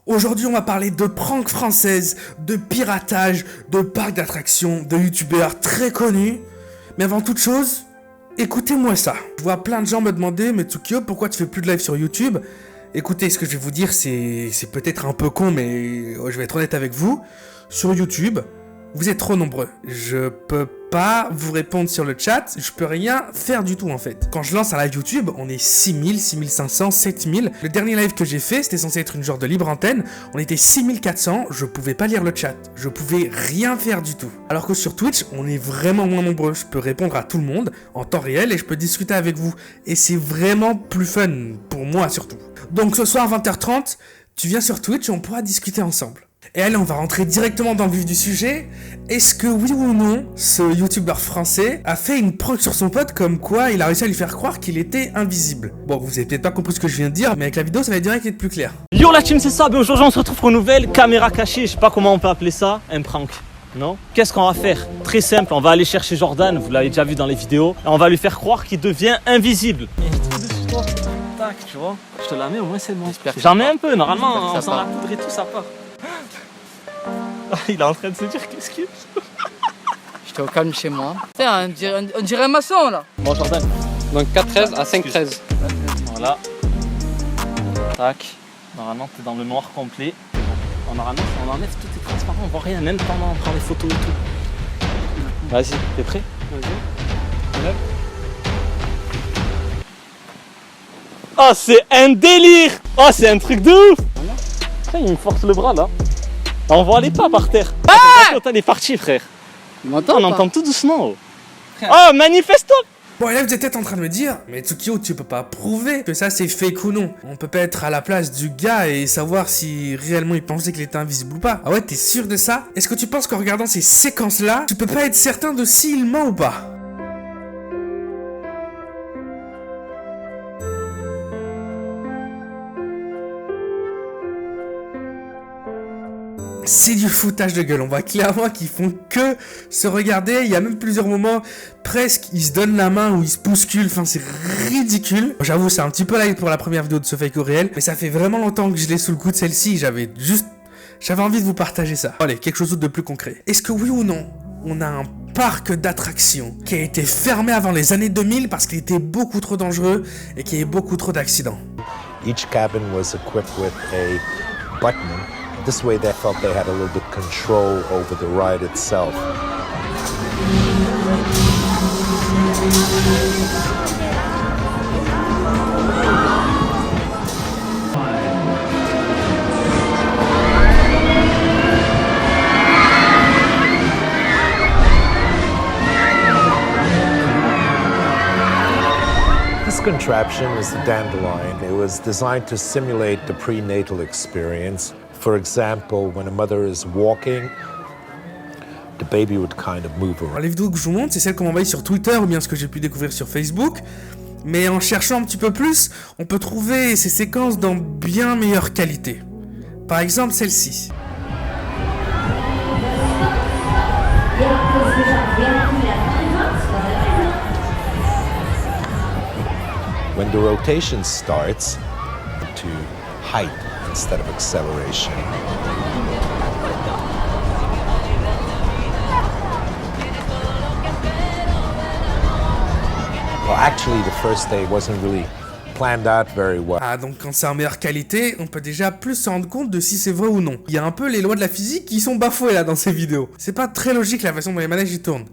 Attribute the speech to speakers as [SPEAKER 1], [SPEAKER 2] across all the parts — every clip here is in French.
[SPEAKER 1] Aujourd'hui, on va parler de pranks françaises, de piratage, de parcs d'attractions, de youtubeurs très connus. Mais avant toute chose, écoutez-moi ça. Je vois plein de gens me demander, mais Tsukio, pourquoi tu fais plus de live sur YouTube? Écoutez, ce que je vais vous dire, c'est peut-être un peu con, mais je vais être honnête avec vous. Sur YouTube, vous êtes trop nombreux. Je peux pas vous répondre sur le chat, je peux rien faire du tout en fait. Quand je lance un live YouTube, on est 6000, 6500, 7000. Le dernier live que j'ai fait, c'était censé être une genre de libre antenne, on était 6400, je pouvais pas lire le chat, je pouvais rien faire du tout. Alors que sur Twitch, on est vraiment moins nombreux, je peux répondre à tout le monde en temps réel et je peux discuter avec vous. Et c'est vraiment plus fun, pour moi surtout. Donc ce soir 20h30, tu viens sur Twitch et on pourra discuter ensemble. Et allez, on va rentrer directement dans le vif du sujet. Est-ce que oui ou non, ce youtubeur français a fait une prank sur son pote comme quoi il a réussi à lui faire croire qu'il était invisible? Bon, vous avez peut-être pas compris ce que je viens de dire, mais avec la vidéo ça va direct être plus clair.
[SPEAKER 2] Yo la team, c'est ça, aujourd'hui on se retrouve pour une nouvelle caméra cachée, je sais pas comment on peut appeler ça, un prank. Non? Qu'est-ce qu'on va faire? Très simple, on va aller chercher Jordan, vous l'avez déjà vu dans les vidéos, et on va lui faire croire qu'il devient invisible. Tac, tu vois, je te la mets, au moins c'est bon. J'en mets un peu, normalement, on s'en la poudre et tout, ça part. Il est en train de se dire qu'est-ce qu'il est.
[SPEAKER 3] J'étais au calme chez moi. Tiens, on dirait un maçon là.
[SPEAKER 2] Bon Jordan.
[SPEAKER 4] Donc 4,13 à 5,13.
[SPEAKER 2] Voilà. Tac. Normalement t'es dans le noir complet. On enlève tout est transparent, on voit rien, même pendant on prend les photos et tout. Vas-y, t'es prêt? Vas-y. Oh c'est un délire! Oh c'est un truc de ouf! Putain, il me force le bras là. On voit les pas par terre. Ah! T'es parti frère. On entend tout doucement. Oh manifeste-toi!
[SPEAKER 1] Bon, et là vous êtes peut-être en train de me dire, mais Tsukio, tu peux pas prouver que ça c'est fake ou non. On peut pas être à la place du gars et savoir si réellement il pensait qu'il était invisible ou pas. Ah ouais, t'es sûr de ça? Est-ce que tu penses qu'en regardant ces séquences-là, tu peux pas être certain de s'il ment ou pas? C'est du foutage de gueule, on voit clairement qu'ils font que se regarder, il y a même plusieurs moments, presque, ils se donnent la main ou ils se bousculent, enfin c'est ridicule. J'avoue, c'est un petit peu light pour la première vidéo de ce fake au réel, mais ça fait vraiment longtemps que je l'ai sous le coup de celle-ci, j'avais envie de vous partager ça. Allez, quelque chose d'autre de plus concret. Est-ce que oui ou non, on a un parc d'attractions qui a été fermé avant les années 2000 parce qu'il était beaucoup trop dangereux et qu'il y avait beaucoup trop d'accidents?
[SPEAKER 5] Each cabin was equipped with a button. This way they felt they had a little bit control over the ride itself. This contraption is the Dandelion. It was designed to simulate the prenatal experience. For example, when a mother is walking, the baby would kind of move around.
[SPEAKER 1] Les vidéos que je vous montre, c'est celles qu'on m'a envoyées sur Twitter ou bien ce que j'ai pu découvrir sur Facebook. Mais en cherchant un petit peu plus, on peut trouver ces séquences dans bien meilleure qualité. Par exemple, celle-ci.
[SPEAKER 5] When the rotation starts, to height instead of acceleration. Well, actually, the first day wasn't really planned out very well.
[SPEAKER 1] Ah, donc quand c'est en meilleure qualité, on peut déjà plus se rendre compte de si c'est vrai ou non. Il y a un peu les lois de la physique qui sont bafouées là dans ces vidéos. C'est pas très logique la façon dont les manèges y tournent.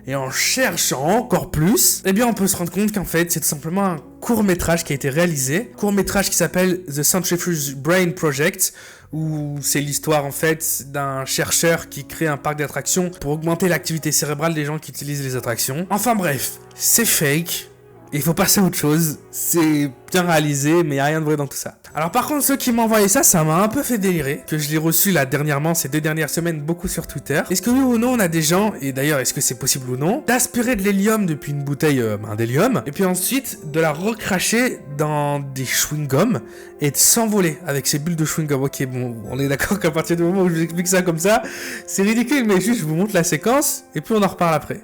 [SPEAKER 1] Et en cherchant encore plus, eh bien on peut se rendre compte qu'en fait c'est tout simplement un court-métrage qui a été réalisé. Court-métrage qui s'appelle The Centrifuge Brain Project, où c'est l'histoire en fait d'un chercheur qui crée un parc d'attractions pour augmenter l'activité cérébrale des gens qui utilisent les attractions. Enfin bref, c'est fake. Il faut passer à autre chose, c'est bien réalisé, mais il n'y a rien de vrai dans tout ça. Alors par contre, ceux qui m'ont envoyé ça, ça m'a un peu fait délirer, que je l'ai reçu là dernièrement, ces 2 dernières semaines, beaucoup sur Twitter. Est-ce que oui ou non, on a des gens, et d'ailleurs, est-ce que c'est possible ou non, d'aspirer de l'hélium depuis une bouteille d'hélium, et puis ensuite de la recracher dans des chewing-gums, et de s'envoler avec ces bulles de chewing-gum. Ok, bon, on est d'accord qu'à partir du moment où je vous explique ça comme ça, c'est ridicule, mais juste je vous montre la séquence, et puis on en reparle après.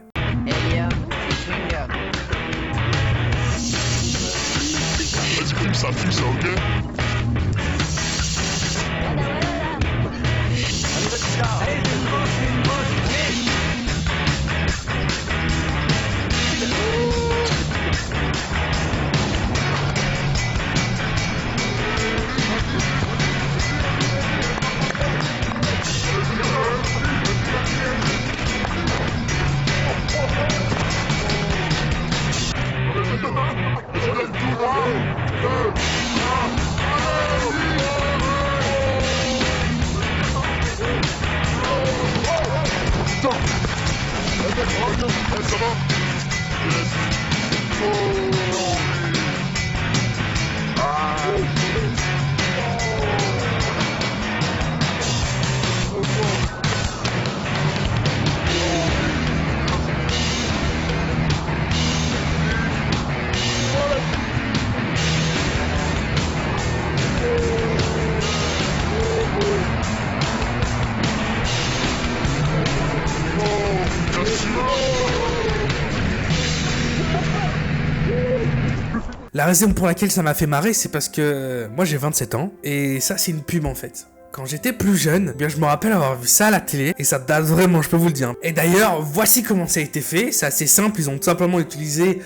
[SPEAKER 6] Ça fuit ça, ok?
[SPEAKER 1] La raison pour laquelle ça m'a fait marrer, c'est parce que moi j'ai 27 ans, et ça c'est une pub en fait. Quand j'étais plus jeune, eh bien je me rappelle avoir vu ça à la télé, et ça date vraiment, je peux vous le dire. Et d'ailleurs, voici comment ça a été fait, c'est assez simple, ils ont tout simplement utilisé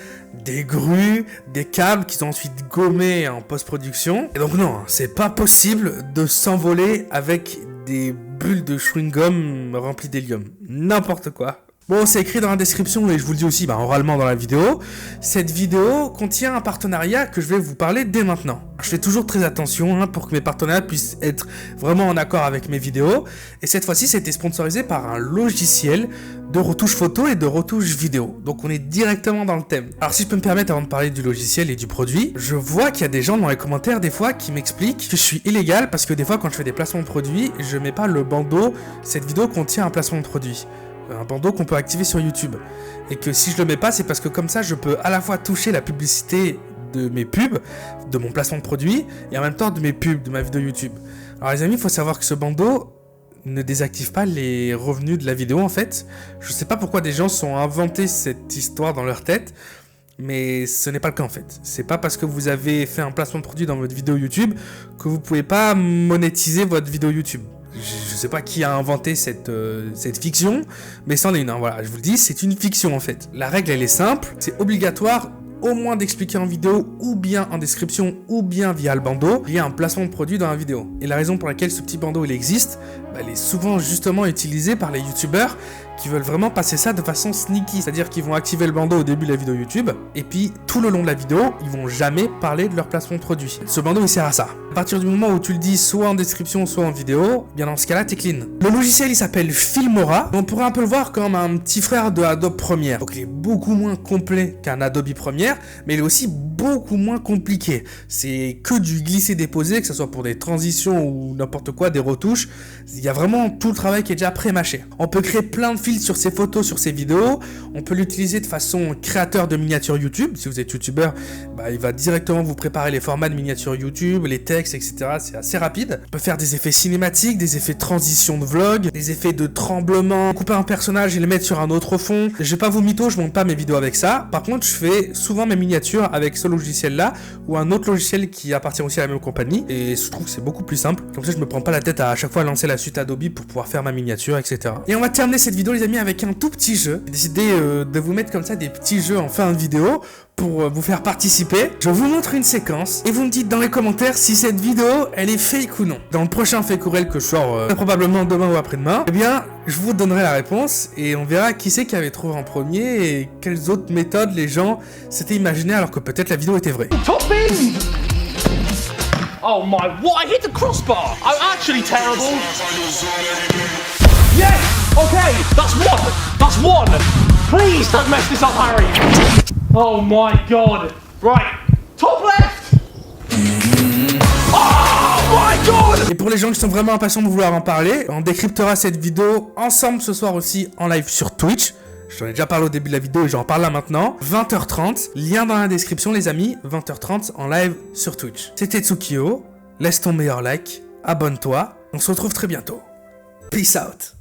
[SPEAKER 1] des grues, des câbles qu'ils ont ensuite gommés en post-production. Et donc non, c'est pas possible de s'envoler avec des bulles de chewing-gum remplies d'hélium. N'importe quoi. Bon, c'est écrit dans la description et je vous le dis aussi oralement dans la vidéo. Cette vidéo contient un partenariat que je vais vous parler dès maintenant. Je fais toujours très attention pour que mes partenariats puissent être vraiment en accord avec mes vidéos. Et cette fois-ci, ça a été sponsorisé par un logiciel de retouche photo et de retouche vidéo. Donc on est directement dans le thème. Alors si je peux me permettre avant de parler du logiciel et du produit, je vois qu'il y a des gens dans les commentaires des fois qui m'expliquent que je suis illégal parce que des fois quand je fais des placements de produits, je mets pas le bandeau. Cette vidéo contient un placement de produit. Un bandeau qu'on peut activer sur YouTube. Et que si je le mets pas, c'est parce que comme ça, je peux à la fois toucher la publicité de mes pubs, de mon placement de produit, et en même temps de mes pubs, de ma vidéo YouTube. Alors les amis, il faut savoir que ce bandeau ne désactive pas les revenus de la vidéo en fait. Je sais pas pourquoi des gens sont inventé cette histoire dans leur tête, mais ce n'est pas le cas en fait. C'est pas parce que vous avez fait un placement de produit dans votre vidéo YouTube que vous pouvez pas monétiser votre vidéo YouTube. Je sais pas qui a inventé cette fiction, mais c'en est une, voilà, je vous le dis, c'est une fiction en fait. La règle elle est simple, c'est obligatoire au moins d'expliquer en vidéo, ou bien en description, ou bien via le bandeau, il y a un placement de produit dans la vidéo. Et la raison pour laquelle ce petit bandeau il existe, elle est souvent justement utilisée par les youtubeurs qui veulent vraiment passer ça de façon sneaky, c'est-à-dire qu'ils vont activer le bandeau au début de la vidéo YouTube, et puis tout le long de la vidéo, ils vont jamais parler de leur placement de produit. Ce bandeau il sert à ça. À partir du moment où tu le dis soit en description, soit en vidéo, bien dans ce cas-là, t'es clean. Le logiciel il s'appelle Filmora, on pourrait un peu le voir comme un petit frère de Adobe Premiere. Donc il est beaucoup moins complet qu'un Adobe Premiere, mais il est aussi beaucoup moins compliqué. C'est que du glisser-déposer, que ce soit pour des transitions ou n'importe quoi, des retouches. Il y a vraiment tout le travail qui est déjà pré-mâché. On peut créer plein de filtres sur ses photos, sur ses vidéos. On peut l'utiliser de façon créateur de miniatures YouTube. Si vous êtes youtubeur, il va directement vous préparer les formats de miniatures YouTube, les textes, etc. C'est assez rapide. On peut faire des effets cinématiques, des effets de transition de vlog, des effets de tremblement, couper un personnage et le mettre sur un autre fond. Je vais pas vous mytho, je monte pas mes vidéos avec ça. Par contre, je fais souvent mes miniatures avec ce logiciel-là ou un autre logiciel qui appartient aussi à la même compagnie. Et je trouve que c'est beaucoup plus simple. Comme ça, je me prends pas la tête à chaque fois lancer la suite Adobe pour pouvoir faire ma miniature, etc. Et on va terminer cette vidéo, les amis, avec un tout petit jeu. J'ai décidé de vous mettre comme ça des petits jeux en fin de vidéo pour vous faire participer. Je vous montre une séquence et vous me dites dans les commentaires si cette vidéo elle est fake ou non. Dans le prochain Fake ou Réel que je sors probablement demain ou après-demain, eh bien je vous donnerai la réponse et on verra qui c'est qui avait trouvé en premier et quelles autres méthodes les gens s'étaient imaginées alors que peut-être la vidéo était vraie.
[SPEAKER 6] Top in! Oh my, what? I hit the crossbar! I'm actually terrible! Yes! Okay, that's one! That's one! Please don't mess this up, Harry! Oh my god! Right, top left! Oh my god!
[SPEAKER 1] Et pour les gens qui sont vraiment impatients de vouloir en parler, on décryptera cette vidéo ensemble ce soir aussi en live sur Twitch. J'en ai déjà parlé au début de la vidéo et j'en parle là maintenant. 20h30, lien dans la description les amis, 20h30 en live sur Twitch. C'était Tsukio, laisse ton meilleur like, abonne-toi, on se retrouve très bientôt. Peace out.